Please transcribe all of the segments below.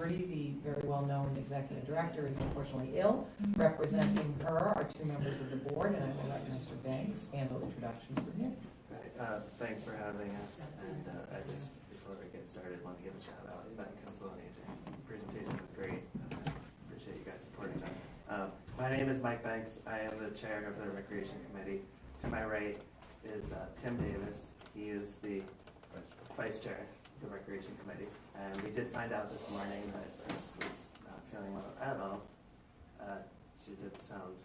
Liberty, the very well-known executive director, is unfortunately ill. Representing her are two members of the board, and I will let Mr. Banks handle introductions from here. Right, thanks for having us, and I just, before we get started, want to give a shout out to Council on Aging. The presentation was great. Appreciate you guys supporting that. My name is Mike Banks. I am the chair of the Recreation Committee. To my right is Tim Davis. He is the vice chair of the Recreation Committee. And we did find out this morning that Chris was not feeling well at all. She did sound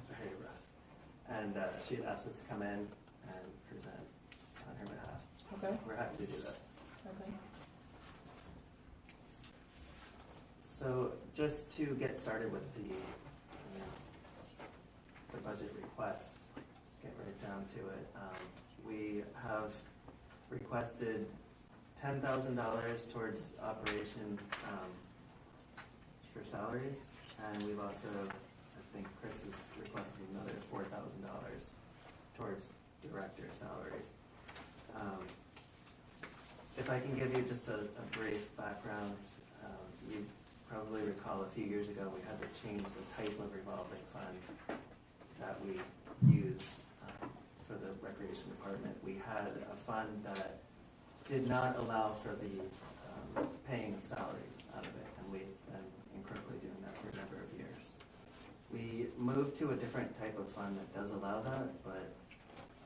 very rough. And she had asked us to come in and present on her behalf. Okay. We're happy to do that. Okay. So just to get started with the budget request, just get right down to it. We have requested $10,000 towards operation for salaries, and we've also, I think Chris is requesting another $4,000 towards director salaries. If I can give you just a brief background, you probably recall a few years ago we had to change the type of revolving fund that we use for the recreation department. We had a fund that did not allow for the paying of salaries out of it, and we've been incorrectly doing that for a number of years. We moved to a different type of fund that does allow that, but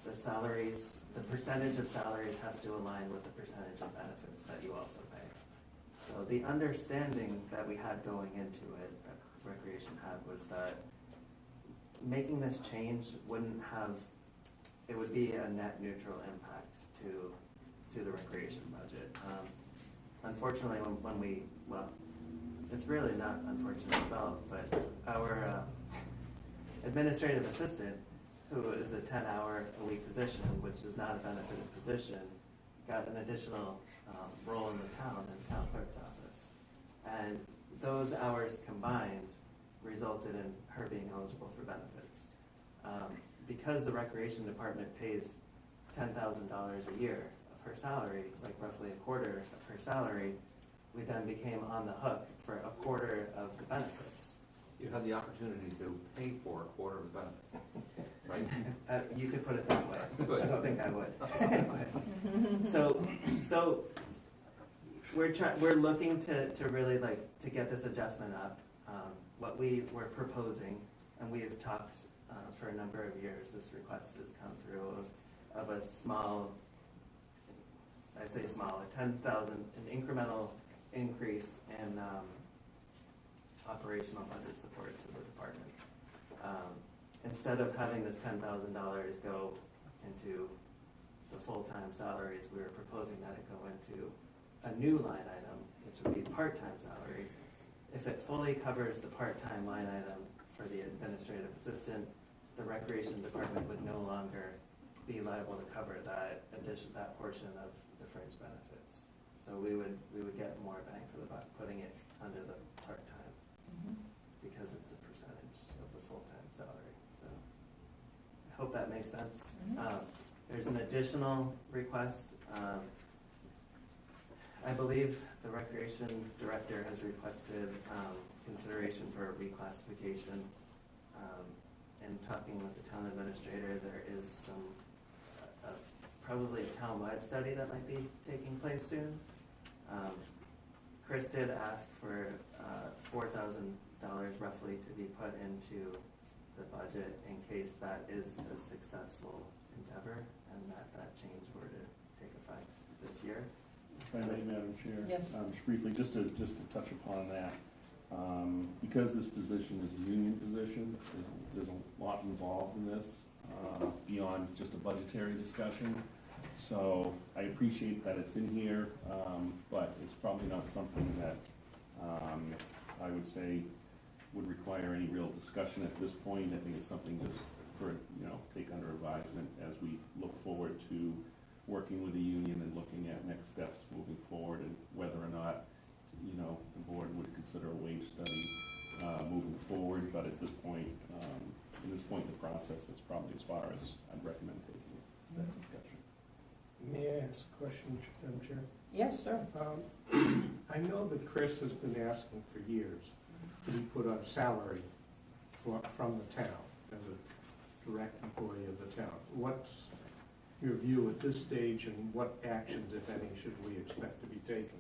the salaries, the percentage of salaries has to align with the percentage of benefits that you also pay. So the understanding that we had going into it, that Recreation had, was that making this change wouldn't have, it would be a net neutral impact to the recreation budget. Unfortunately, when we, well, it's really not unfortunate at all, but our administrative assistant, who is a 10-hour-a-week position, which is not a benefited position, got an additional role in the town, in the town clerk's office. And those hours combined resulted in her being eligible for benefits. Because the recreation department pays $10,000 a year of her salary, like roughly a quarter of her salary, we then became on the hook for a quarter of the benefits. You had the opportunity to pay for a quarter of the benefit, right? You could put it that way. Good. I don't think I would. So we're looking to really to get this adjustment up. What we were proposing, and we have talked for a number of years, this request has come through of a small, I say small, a 10,000, an incremental increase in operational budget support to the department. Instead of having this $10,000 go into the full-time salaries, we were proposing that it go into a new line item, which would be part-time salaries. If it fully covers the part-time line item for the administrative assistant, the recreation department would no longer be liable to cover that portion of the fringe benefits. So we would get more bang for the buck putting it under the part-time, because it's a percentage of the full-time salary. So I hope that makes sense. There's an additional request. I believe the recreation director has requested consideration for a reclassification. In talking with the town administrator, there is probably a town-wide study that might be taking place soon. Chris did ask for $4,000 roughly to be put into the budget in case that is a successful endeavor and that change were to take effect this year. If I may, Madam Chair. Yes. Just briefly, just to touch upon that, because this position is a union position, there's a lot involved in this beyond just a budgetary discussion. So I appreciate that it's in here, but it's probably not something that I would say would require any real discussion at this point. I think it's something just for, take under advisement as we look forward to working with the union and looking at next steps moving forward, and whether or not, the board would consider a wage study moving forward. But at this point, in the process, that's probably as far as I'd recommend taking that discussion. May I ask a question, Madam Chair? Yes, sir. I know that Chris has been asking for years to be put on salary from the town as a direct employee of the town. What's your view at this stage, and what actions, if any, should we expect to be taken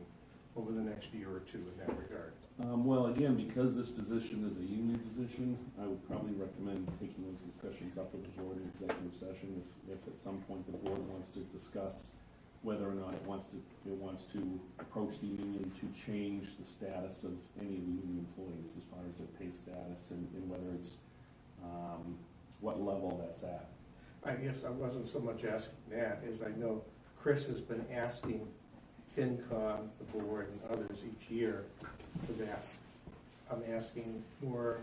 over the next year or two in that regard? Well, again, because this position is a union position, I would probably recommend taking those discussions up with the board in executive session if at some point the board wants to discuss whether or not it wants to approach the union to change the status of any of the union employees as far as their pay status and whether it's, what level that's at. I guess I wasn't so much asking that, as I know Chris has been asking FinCom, the board, and others each year for that. I'm asking more,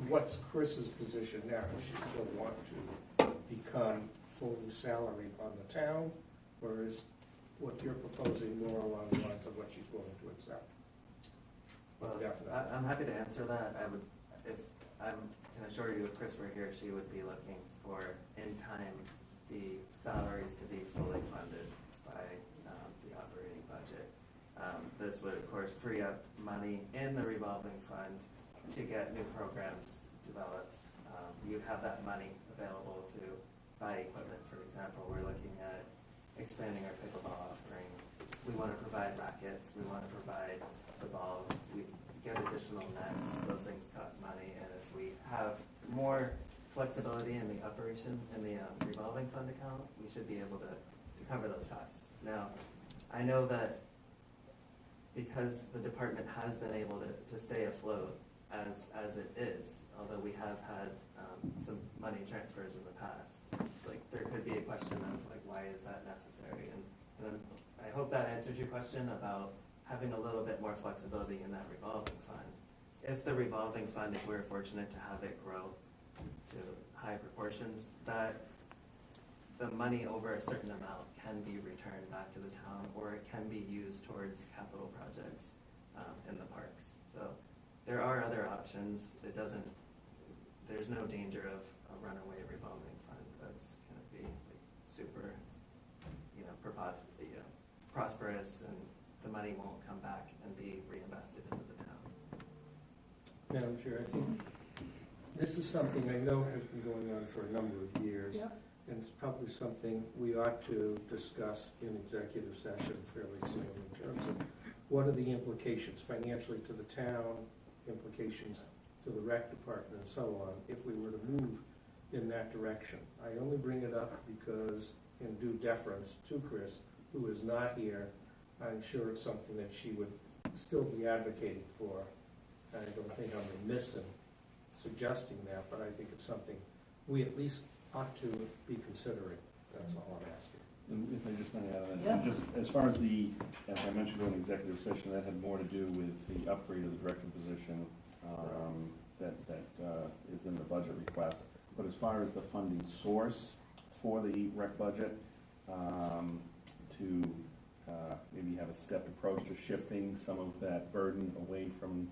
what's Chris's position now? Does she still want to become fully salaried on the town, or is what you're proposing more along the lines of what she's willing to accept? Well, Definitely. I'm happy to answer that. I would, if I can assure you, if Chris were here, she would be looking for, in time, the salaries to be fully funded by the operating budget. This would, of course, free up money in the revolving fund to get new programs developed. You'd have that money available to buy equipment, for example. We're looking at expanding our pickleball offering. We want to provide rackets. We want to provide the balls. We get additional nets. Those things cost money, and if we have more flexibility in the operation in the revolving fund account, we should be able to cover those costs. Now, I know that because the department has been able to stay afloat as it is, although we have had some money transfers in the past, like there could be a question of like, why is that necessary? And I hope that answers your question about having a little bit more flexibility in that revolving fund. If the revolving fund, if we're fortunate to have it grow to high proportions, that the money over a certain amount can be returned back to the town, or it can be used towards capital projects in the parks. So there are other options. There's no danger of a runaway revolving fund that's going to be like super, prosperous, and the money won't come back and be reinvested into the town. Madam Chair, I think this is something I know has been going on for a number of years. Yeah. And it's probably something we ought to discuss in executive session fairly soon in terms of what are the implications financially to the town, implications to the rec department, and so on, if we were to move in that direction. I only bring it up because, in due deference to Chris, who is not here, I'm sure it's something that she would still be advocating for. I don't think I'm remiss in suggesting that, but I think it's something we at least ought to be considering. That's all I'm asking. And if I just may add on Yeah. that, just as far as as I mentioned in executive session, that had more to do with the upgrade of the director position that is in the budget request. But as far as the funding source for the rec budget, to maybe have a stepped approach to shifting some of that burden away from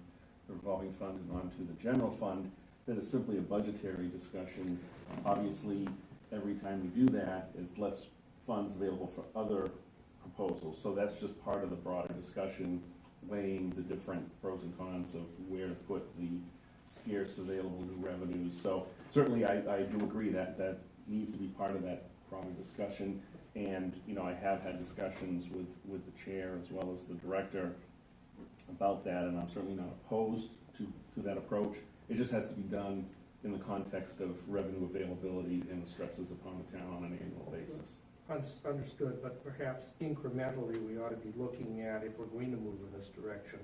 the revolving fund and onto the general fund, that is simply a budgetary discussion. Obviously, every time we do that, there's less funds available for other proposals. So that's just part of the broader discussion, weighing the different pros and cons of where to put the scarce available new revenues. So certainly I do agree that that needs to be part of that broader discussion. And, I have had discussions with the chair as well as the director about that, and I'm certainly not opposed to that approach. It just has to be done in the context of revenue availability and the stresses upon the town on an annual basis. Understood, but perhaps incrementally we ought to be looking at, if we're going to move in this direction,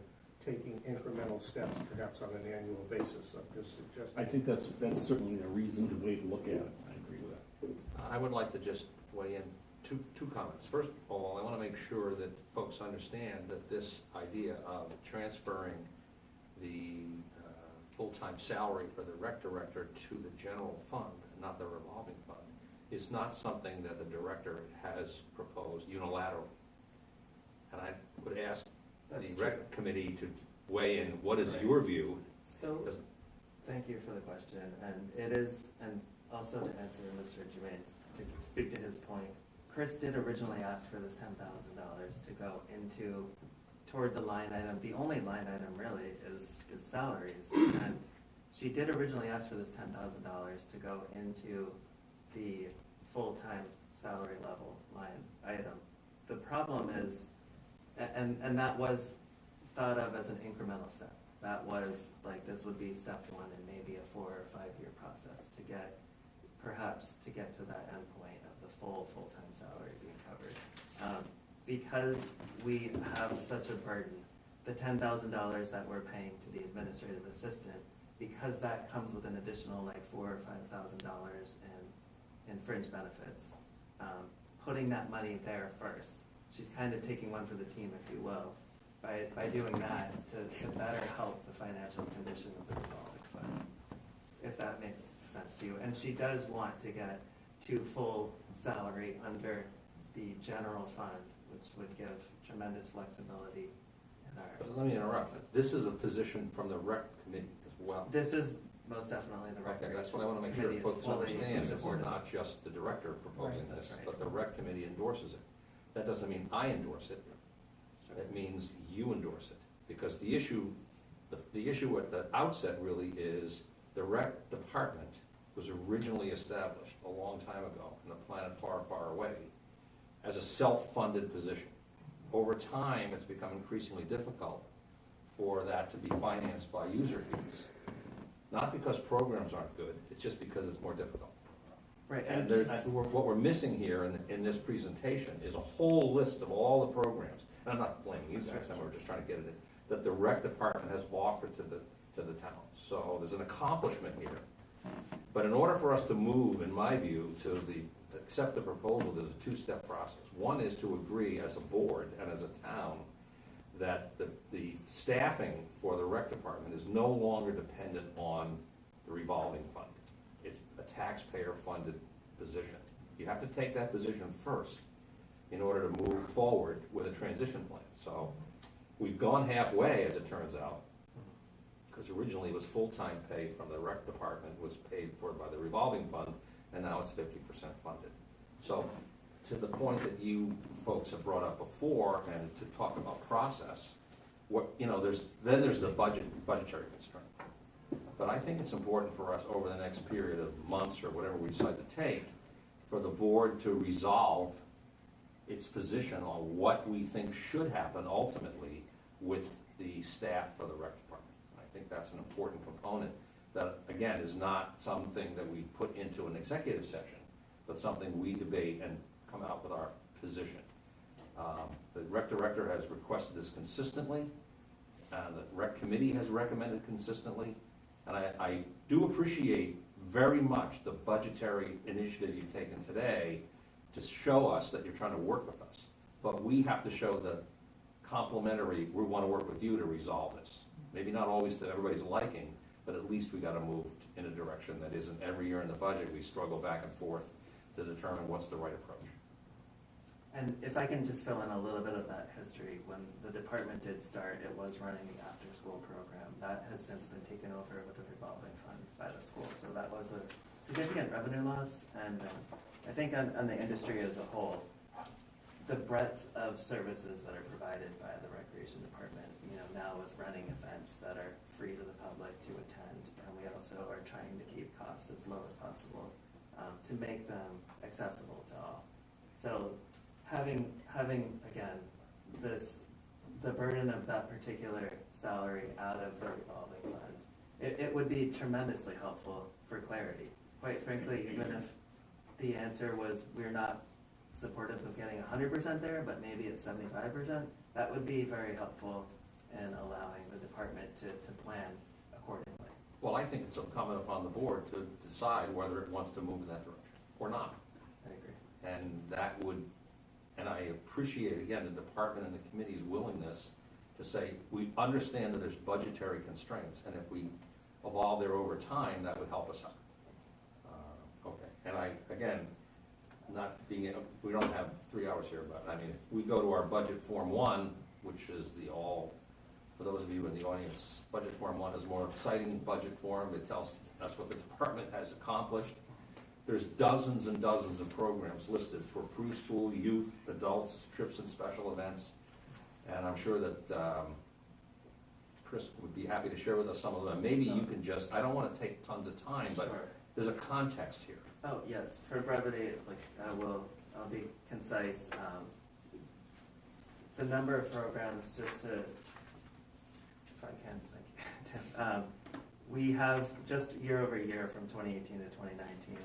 taking incremental steps perhaps on an annual basis. I'm just suggesting. I think that's certainly a reasoned way to look at it. I agree with that. I would like to just weigh in two comments. First of all, I want to make sure that folks understand that this idea of transferring the full-time salary for the rec director to the general fund, not the revolving fund, is not something that the director has proposed unilaterally. And I would ask That's the true. rec committee to weigh in. What is your view? So, thank you for the question, and it is, and also to answer Mr. Jermaine, to speak to his point, Chris did originally ask for this $10,000 to go toward the line item. The only line item really is salaries. And she did originally ask for this $10,000 to go into the full-time salary level line item. The problem is, and that was thought of as an incremental step. That was like, this would be step one in maybe a 4 or 5 year process to get to that end point of the full-time salary being covered. Because we have such a burden, the $10,000 that we're paying to the administrative assistant, because that comes with an additional like $4,000 or $5,000 in fringe benefits, putting that money there first. She's kind of taking one for the team, if you will, by doing that to better help the financial condition of the revolving fund, if that makes sense to you. And she does want to get to full salary under the general fund, which would give tremendous flexibility in our. But let me interrupt. This is a position from the rec committee as well. This is most definitely the rec. Okay, that's what I want to make sure committee is folks fully understand. This is supportive. not just the director proposing Right, this, that's right. but the rec committee endorses it. That doesn't mean I endorse it. Sure. It means you endorse it. Because the issue at the outset really is the rec department was originally established a long time ago in a planet far, far away as a self-funded position. Over time, it's become increasingly difficult for that to be financed by user fees. Not because programs aren't good, it's just because it's more difficult. Right, And what we're missing here in this presentation is a whole list of all the programs, and I'm not blaming you guys, we're just trying to get it in, that the rec department has offered to the town. So there's an accomplishment here. But in order for us to move, in my view, to accept the proposal, there's a two-step process. One is to agree as a board and as a town that the staffing for the rec department is no longer dependent on the revolving fund. It's a taxpayer-funded position. You have to take that position first in order to move forward with a transition plan. So we've gone halfway, as it turns out, because originally it was full-time pay from the rec department was paid for by the revolving fund, and now it's 50% funded. So to the point that you folks have brought up before, and to talk about process, there's the budgetary constraint. But I think it's important for us over the next period of months or whatever we decide to take, for the board to resolve its position on what we think should happen ultimately with the staff for the rec department. I think that's an important component that, again, is not something that we put into an executive session, but something we debate and come out with our position. The rec director has requested this consistently, the rec committee has recommended consistently, and I do appreciate very much the budgetary initiative you've taken today to show us that you're trying to work with us. But we have to show the complementary, we want to work with you to resolve this. Maybe not always to everybody's liking, but at least we got to move in a direction that isn't every year in the budget we struggle back and forth to determine what's the right approach. And if I can just fill in a little bit of that history, when the department did start, it was running the after-school program. That has since been taken over with the revolving fund by the school. So that was a significant revenue loss. And I think on the industry as a whole, the breadth of services that are provided by the recreation department, now with running events that are free to the public to attend, and we also are trying to keep costs as low as possible to make them accessible to all. So having again the burden of that particular salary out of the revolving fund, it would be tremendously helpful for clarity. Quite frankly, even if the answer was we're not supportive of getting 100% there, but maybe it's 75%, that would be very helpful in allowing the department to plan accordingly. Well, I think it's incumbent upon the board to decide whether it wants to move in that direction or not. I agree. And I appreciate, again, the department and the committee's willingness to say, we understand that there's budgetary constraints, and if we evolve there over time, that would help us out. Okay, and again, we don't have 3 hours here, but I mean, if we go to our budget form 1, which is for those of you in the audience, budget form 1 is a more exciting budget form. It tells us what the department has accomplished. there's dozens and dozens of programs listed for preschool, youth, adults, trips and special events. And I'm sure that Chris would be happy to share with us some of them. Maybe you can just, I don't want to take tons of time, but Sure. there's a context here. Oh, yes, for brevity, I'll be concise. The number of programs, just to, if I can, thank you, Tim. We have, just year over year from 2018 to 2019,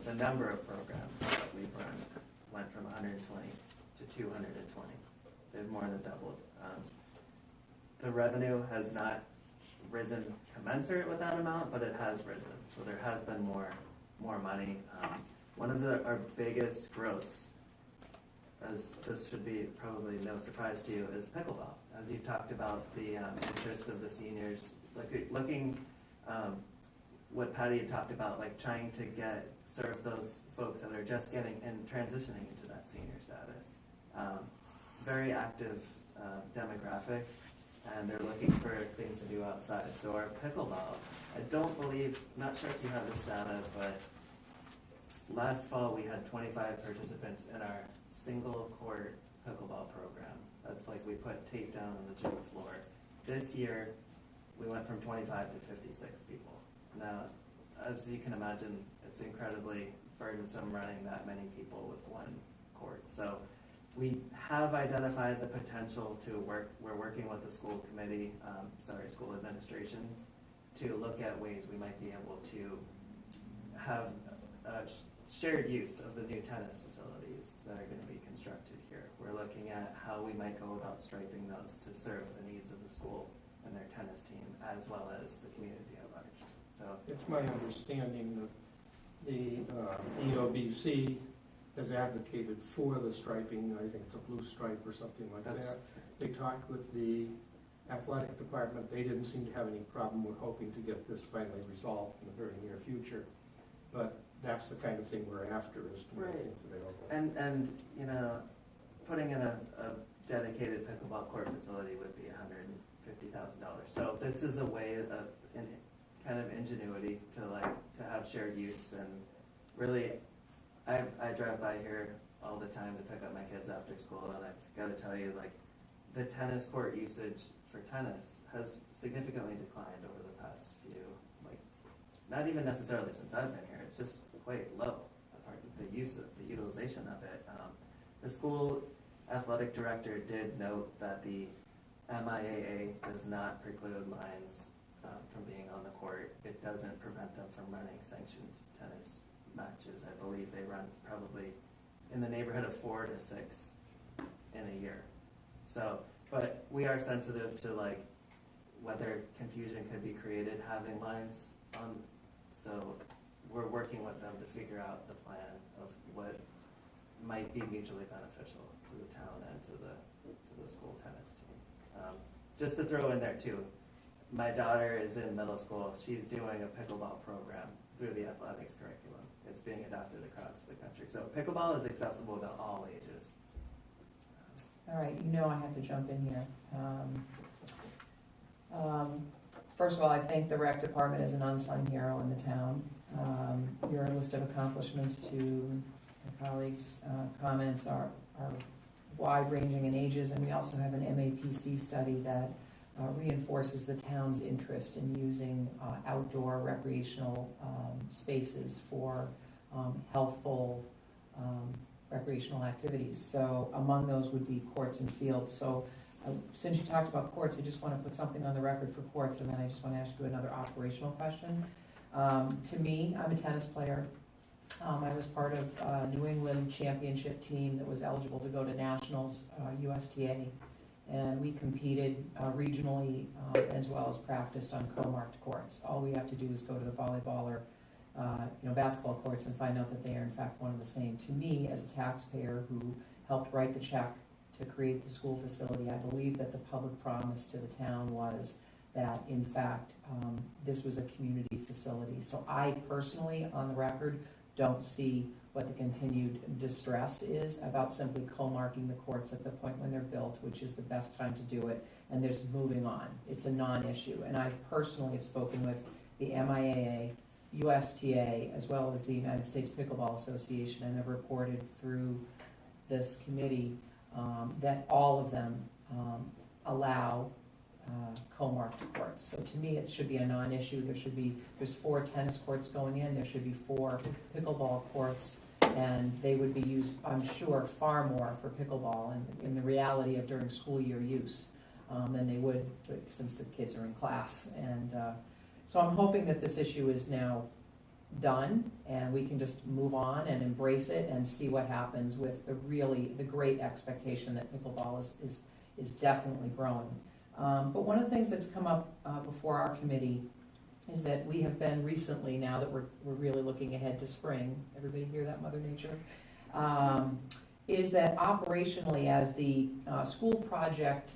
the number of programs that we've run went from 120 to 220. They've more than doubled. The revenue has not risen commensurate with that amount, but it has risen. So there has been more money. One of our biggest growths, as this should be probably no surprise to you, is pickleball. As you've talked about the interest of the seniors, looking what Patty had talked about, like trying to serve those folks that are just getting and transitioning into that senior status. Very active demographic, and they're looking for things to do outside. So our pickleball, I don't believe, not sure if you have this data, but last fall we had 25 participants in our single court pickleball program. That's like we put tape down on the gym floor. This year we went from 25 to 56 people. Now, as you can imagine, it's incredibly burdensome running that many people with one court. So we have identified the potential to work. We're working with the school committee, school administration, to look at ways we might be able to have shared use of the new tennis facilities that are going to be constructed here. We're looking at how we might go about striping those to serve the needs of the school and their tennis team, as well as the community at large. So It's my understanding that the EOBC has advocated for the striping. I think it's a blue stripe or something like that. They talked with the athletic department. They didn't seem to have any problem. We're hoping to get this finally resolved in the very near future. But that's the kind of thing we're after, is to make things available. And you know, putting in a dedicated pickleball court facility would be $150,000. So this is a way of kind of ingenuity to have shared use. And really, I drive by here all the time to pick up my kids after school, and I've got to tell you, like, the tennis court usage for tennis has significantly declined over the past few, like, not even necessarily since I've been here. It's just quite low. The utilization of it. The school athletic director did note that the MIAA does not preclude lines from being on the court. It doesn't prevent them from running sanctioned tennis matches. I believe they run probably in the neighborhood of 4 to 6 in a year. So, but we are sensitive to like whether confusion could be created having lines on. So we're working with them to figure out the plan of what might be mutually beneficial to the town and to the school tennis team. Just to throw in there too, my daughter is in middle school. She's doing a pickleball program through the athletics curriculum. It's being adopted across the country. So pickleball is accessible to all ages. All right, you know I have to jump in here. First of all, I think the rec department is an unsung hero in the town. Your list of accomplishments to my colleagues' comments are wide-ranging in ages, and we also have an MAPC study that reinforces the town's interest in using outdoor recreational spaces for healthful recreational activities. So among those would be courts and fields. So since you talked about courts, I just want to put something on the record for courts, and then I just want to ask you another operational question. To me, I'm a tennis player. I was part of a New England championship team that was eligible to go to nationals, USTA, and we competed regionally as well as practiced on co-marked courts. All we have to do is go to the volleyball or basketball courts and find out that they are in fact one and the same. To me, as a taxpayer who helped write the check to create the school facility, I believe that the public promise to the town was that in fact this was a community facility. So I personally, on the record, don't see what the continued distress is about simply co-marking the courts at the point when they're built, which is the best time to do it, and there's moving on. It's a non-issue. And I personally have spoken with the MIAA, USTA, as well as the United States Pickleball Association, and have reported through this committee that all of them allow co-marked courts. So to me, it should be a non-issue. There's 4 tennis courts going in, there should be 4 pickleball courts, and they would be used, I'm sure, far more for pickleball and in the reality of during school year use than they would since the kids are in class. And so I'm hoping that this issue is now done and we can just move on and embrace it and see what happens with the great expectation that pickleball is definitely growing. But one of the things that's come up before our committee is that we have been recently, now that we're really looking ahead to spring, everybody hear that, Mother Nature? Is that operationally, as the school project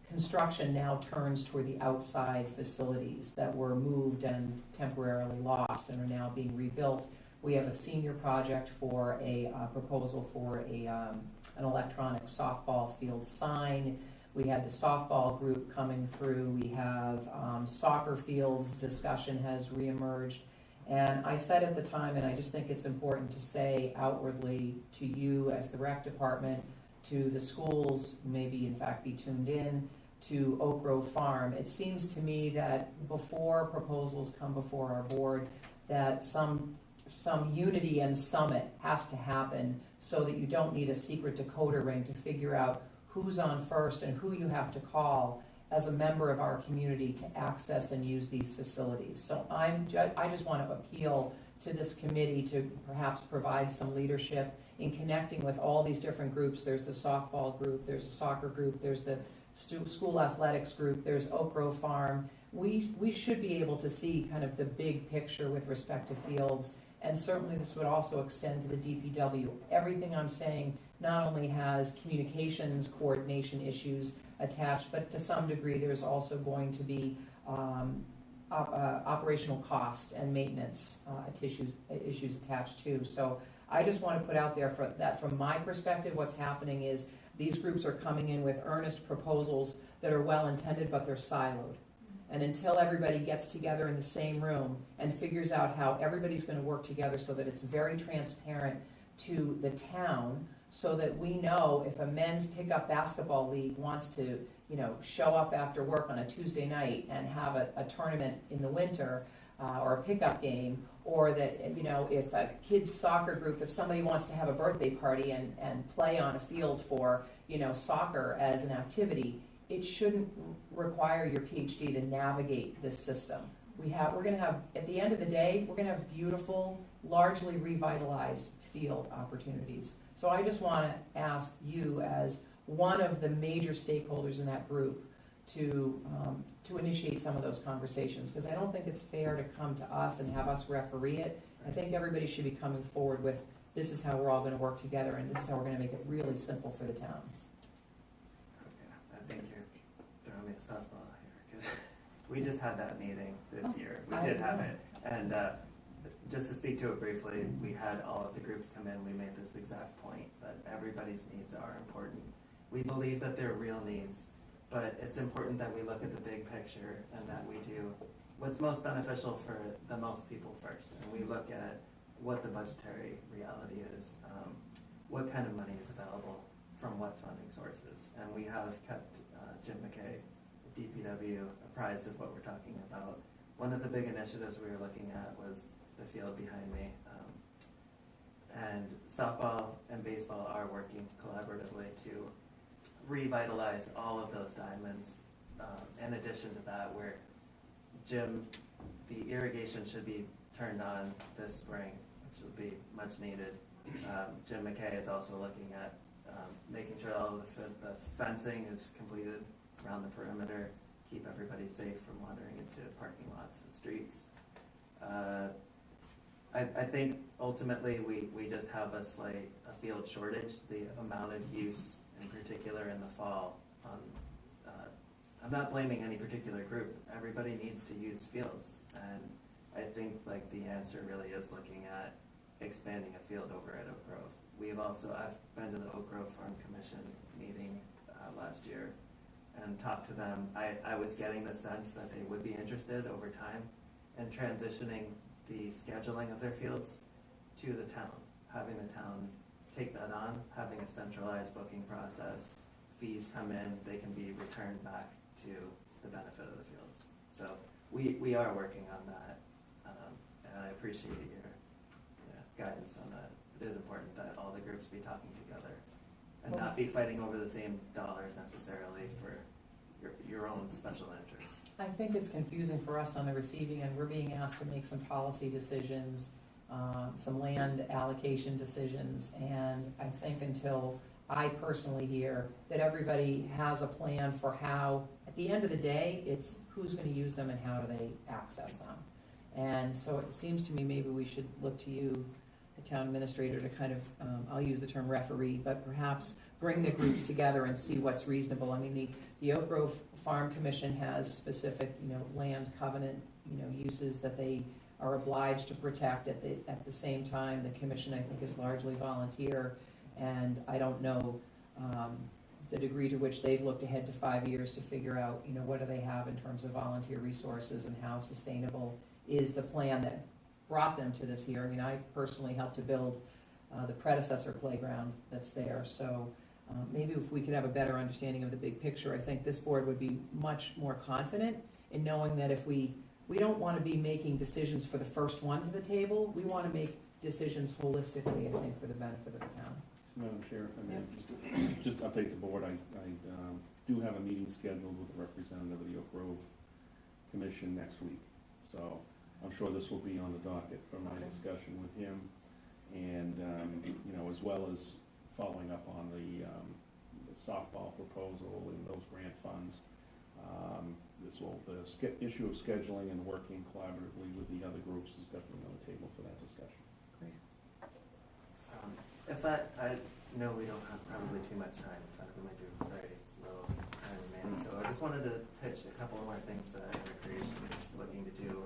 construction now turns toward the outside facilities that were moved and temporarily lost and are now being rebuilt, we have a senior project for a proposal for an electronic softball field sign. We had the softball group coming through. We have soccer fields discussion has reemerged. And I said at the time, and I just think it's important to say outwardly to you as the rec department, to the schools, maybe in fact be tuned in, to Oak Grove Farm. It seems to me that before proposals come before our board, that some unity and summit has to happen so that you don't need a secret decoder ring to figure out who's on first and who you have to call as a member of our community to access and use these facilities. So I just want to appeal to this committee to perhaps provide some leadership in connecting with all these different groups. There's the softball group, there's a soccer group, there's the school athletics group, there's Oak Grove Farm. We should be able to see kind of the big picture with respect to fields, and certainly this would also extend to the DPW. Everything I'm saying not only has communications coordination issues attached, but to some degree there's also going to be operational cost and maintenance issues attached too. So I just want to put out there that from my perspective, what's happening is these groups are coming in with earnest proposals that are well intended, but they're siloed. And until everybody gets together in the same room and figures out how everybody's going to work together so that it's very transparent to the town, so that we know if a men's pickup basketball league wants to, show up after work on a Tuesday night and have a tournament in the winter or a pickup game, or that, if a kids soccer group, if somebody wants to have a birthday party and play on a field for, soccer as an activity, it shouldn't require your PhD to navigate this system. We're going to have, at the end of the day, we're going to have beautiful, largely revitalized field opportunities. So I just want to ask you, as one of the major stakeholders in that group, to initiate some of those conversations, because I don't think it's fair to come to us and have us referee it. I think everybody should be coming forward with, this is how we're all going to work together, and this is how we're going to make it really simple for the town. Okay, I think you're throwing me a softball here, because we just had that meeting this year. We did have it, and just to speak to it briefly, we had all of the groups come in. We made this exact point that everybody's needs are important. We believe that they're real needs, but it's important that we look at the big picture and that we do what's most beneficial for the most people first. And we look at what the budgetary reality is, what kind of money is available from what funding sources. And we have kept Jim McKay, DPW, apprised of what we're talking about. One of the big initiatives we were looking at was the field behind me. And softball and baseball are working collaboratively to revitalize all of those diamonds. In addition to that, where the irrigation should be turned on this spring, which will be much needed. Jim McKay is also looking at making sure all of the fencing is completed around the perimeter, keep everybody safe from wandering into parking lots and streets. I think ultimately we just have a field shortage. The amount of use, in particular in the fall, I'm not blaming any particular group. Everybody needs to use fields, and I think the answer really is looking at expanding a field over at Oak Grove. I've been to the Oak Grove Farm Commission meeting last year and talked to them. I was getting the sense that they would be interested over time and transitioning the scheduling of their fields to the town, having the town take that on, having a centralized booking process, fees come in, they can be returned back to the benefit of the fields. So we are working on that, and I appreciate your guidance on that. It is important that all the groups be talking together and not be fighting over the same dollars necessarily for your own special interests. I think it's confusing for us on the receiving end. We're being asked to make some policy decisions, some land allocation decisions, and I think until I personally hear that everybody has a plan for how, at the end of the day, it's who's going to use them and how do they access them. And so it seems to me maybe we should look to you, the town administrator, to kind of, I'll use the term referee, but perhaps bring the groups together and see what's reasonable. I mean, the Oak Grove Farm Commission has specific, land covenant, uses that they are obliged to protect. At the same time, the commission, I think, is largely volunteer, and I don't know the degree to which they've looked ahead to 5 years to figure out, what do they have in terms of volunteer resources and how sustainable is the plan that brought them to this here. I mean, I personally helped to build the predecessor playground that's there, so maybe if we could have a better understanding of the big picture, I think this board would be much more confident in knowing that if we don't want to be making decisions for the first one to the table, we want to make decisions holistically, I think, for the benefit of the town. Madam Chair, if I may, just update the board, I do have a meeting scheduled with a representative of the Oak Grove Commission next week. So I'm sure this will be on the docket for my discussion with him, and, as well as following up on the softball proposal and those grant funds. The issue of scheduling and working collaboratively with the other groups is definitely on the table for that discussion. Great. I know we don't have probably too much time. In fact, we might do very little time remaining. So I just wanted to pitch a couple more things that Recreation is looking to do.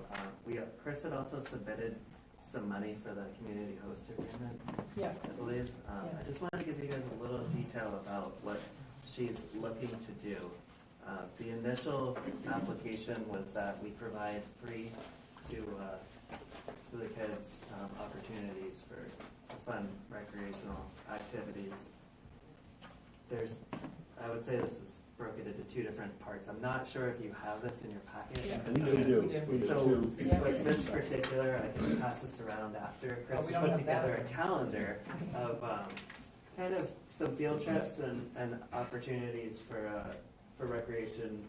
Chris had also submitted some money for the community host agreement, Yeah. I believe. I just wanted to give you guys a little detail about what she's looking to do. The initial application was that we provide free to the kids opportunities for fun recreational activities. I would say this is broken into two different parts. I'm not sure if you have this in your packet. Yeah. We do. So Yeah. with this particular, I can pass this around after. Chris we don't put have together that. a calendar of kind of some field trips and opportunities for recreation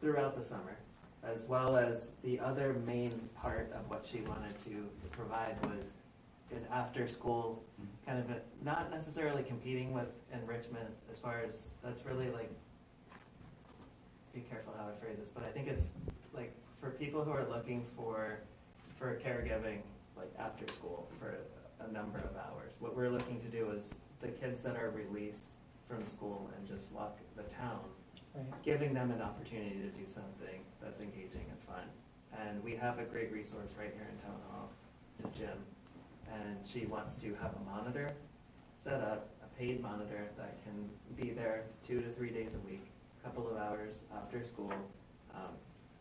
throughout the summer, as well as the other main part of what she wanted to provide was an after-school kind of not necessarily competing with enrichment as far as that's really like, be careful how I phrase this, but I think it's like for people who are looking for caregiving, like after school for a number of hours. What we're looking to do is the kids that are released from school and just walk the town, Right. giving them an opportunity to do something that's engaging and fun. And we have a great resource right here in Town Hall, the gym. And she wants to have a monitor set up, a paid monitor that can be there 2 to 3 days a week, a couple of hours after school,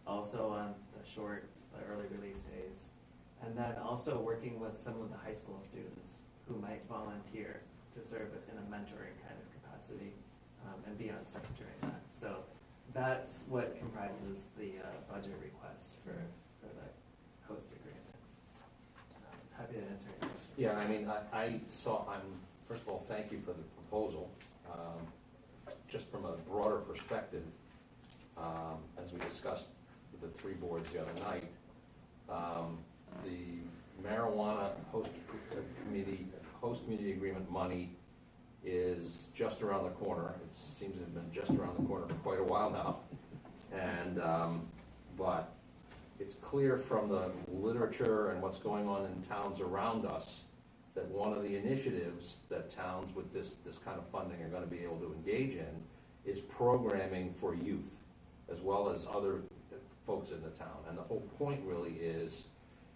also on the short, early release days. And then also working with some of the high school students who might volunteer to serve in a mentoring kind of capacity and be on site during that. So that's what comprises the budget request for the host agreement. Happy to answer your questions. Yeah, I mean, first of all, thank you for the proposal. Just from a broader perspective, as we discussed with the three boards the other night, the marijuana host community agreement money is just around the corner. It seems to have been just around the corner for quite a while now. And, but it's clear from the literature and what's going on in towns around us that one of the initiatives that towns with this kind of funding are going to be able to engage in is programming for youth, as well as other folks in the town. And the whole point really is,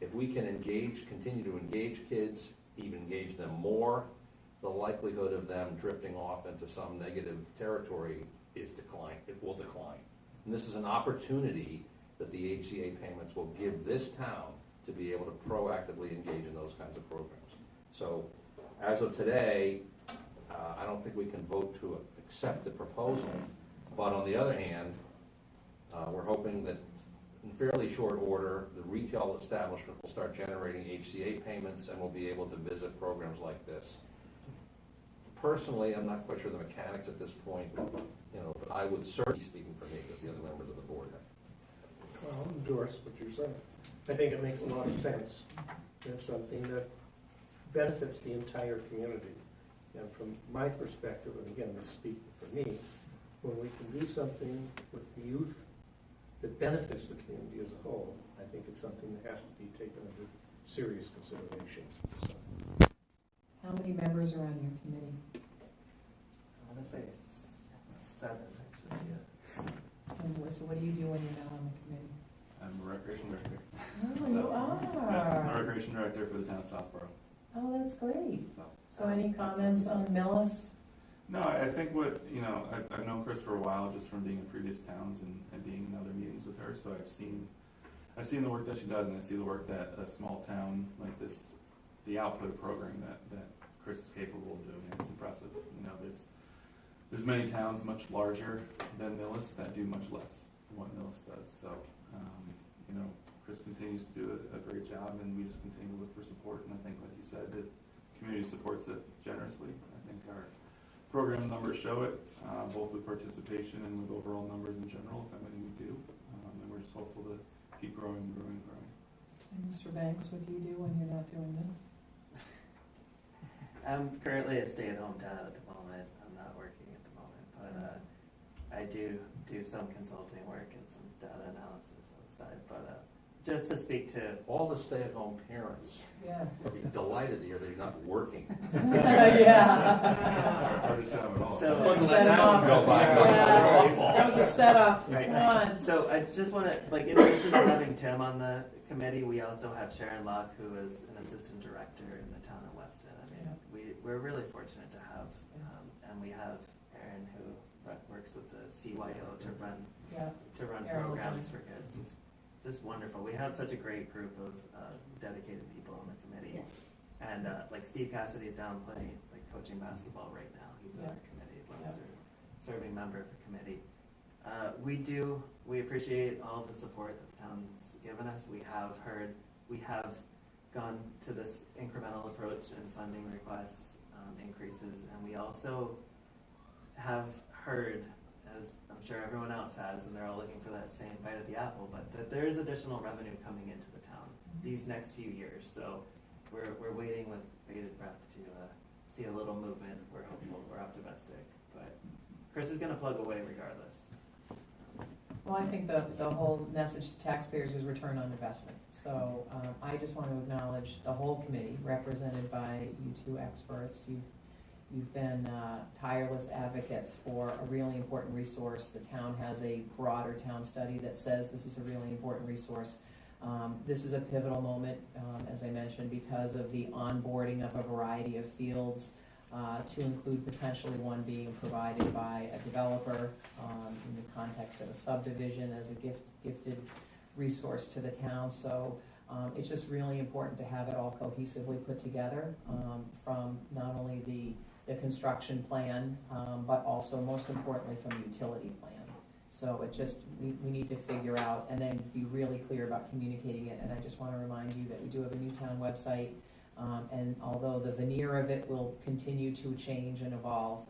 if we can continue to engage kids, even engage them more, the likelihood of them drifting off into some negative territory is decline. It will decline. And this is an opportunity that the HCA payments will give this town to be able to proactively engage in those kinds of programs. So as of today, I don't think we can vote to accept the proposal, but on the other hand, we're hoping that in fairly short order, the retail establishment will start generating HCA payments and will be able to visit programs like this. Personally, I'm not quite sure the mechanics at this point, but I would certainly, speaking for me, as the other members of the board have. Well, I'll endorse what you're saying. I think it makes a lot of sense. It's something that benefits the entire community. And from my perspective, and again, this is speaking for me, when we can do something with the youth that benefits the community as a whole, I think it's something that has to be taken into serious consideration. So. How many members are on your committee? I want to say 7, actually, yeah. And Melissa, what do you do when you're not on the committee? I'm a recreation director. Oh, So, you Yeah, I'm a are. recreation director for the town of Southborough. Oh, that's great. So, So any comments on Millis? no, I think I've known Chris for a while just from being in previous towns and being in other meetings with her. So I've seen the work that she does, and I see the work that a small town like this, the output of program that Chris is capable of doing. And it's impressive. There's many towns much larger than Millis that do much less than what Millis does. So, Chris continues to do a great job, and we just continue to look for support. And I think, like you said, the community supports it generously. I think our program numbers show it, both with participation and with overall numbers in general, if anything we do. And we're just hopeful to keep growing and growing and growing. And Mr. Banks, what do you do when you're not doing this? I'm currently a stay-at-home dad at the moment. I'm not working at the moment, but I do some consulting work and some data analysis on the side. But just to speak to All the stay-at-home parents Yeah. will be delighted to hear they're not working. Yeah. Hardest job at all. So- Wouldn't Set let that up. one go by. Yeah. That was a setup. Right. Come on. So I just want to, in addition to having Tim on the committee, we also have Sharon Locke, who is an assistant director in the town of Weston. We're really fortunate to have, and we have Erin, who works with the CYO to run Yeah. Erin programs Locke. for kids. It's just wonderful. We have such a great group of dedicated people on the committee. And Steve Cassidy is down playing, coaching basketball right now. He's on our committee, serving member of the committee. We appreciate all the support that the town's given us. We have gone to this incremental approach in funding requests increases, and we also have heard, as I'm sure everyone else has, and they're all looking for that same bite of the apple, but that there is additional revenue coming into the town these next few years. So we're waiting with bated breath to see a little movement. We're hopeful, we're optimistic, but Chris is going to plug away regardless. Well, I think the whole message to taxpayers is return on investment. So I just want to acknowledge the whole committee, represented by you two experts. You've been tireless advocates for a really important resource. The town has a broader town study that says this is a really important resource. This is a pivotal moment, as I mentioned, because of the onboarding of a variety of fields, to include potentially one being provided by a developer in the context of a subdivision as a gifted resource to the town. So it's just really important to have it all cohesively put together, from not only the construction plan, but also most importantly from the utility plan. So we need to figure out and then be really clear about communicating it. And I just want to remind you that we do have a new town website. And although the veneer of it will continue to change and evolve,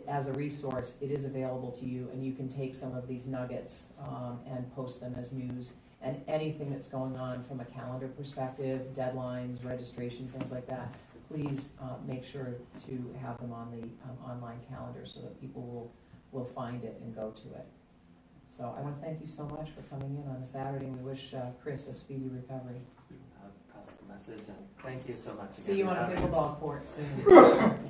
as a resource, it is available to you, and you can take some of these nuggets and post them as news. And anything that's going on from a calendar perspective, deadlines, registration, things like that, please make sure to have them on the online calendar so that people will find it and go to it. So I want to thank you so much for coming in on a Saturday, and we wish Chris a speedy recovery. Pass the message, and thank you so much again. See you for on a having us. pickleball court soon.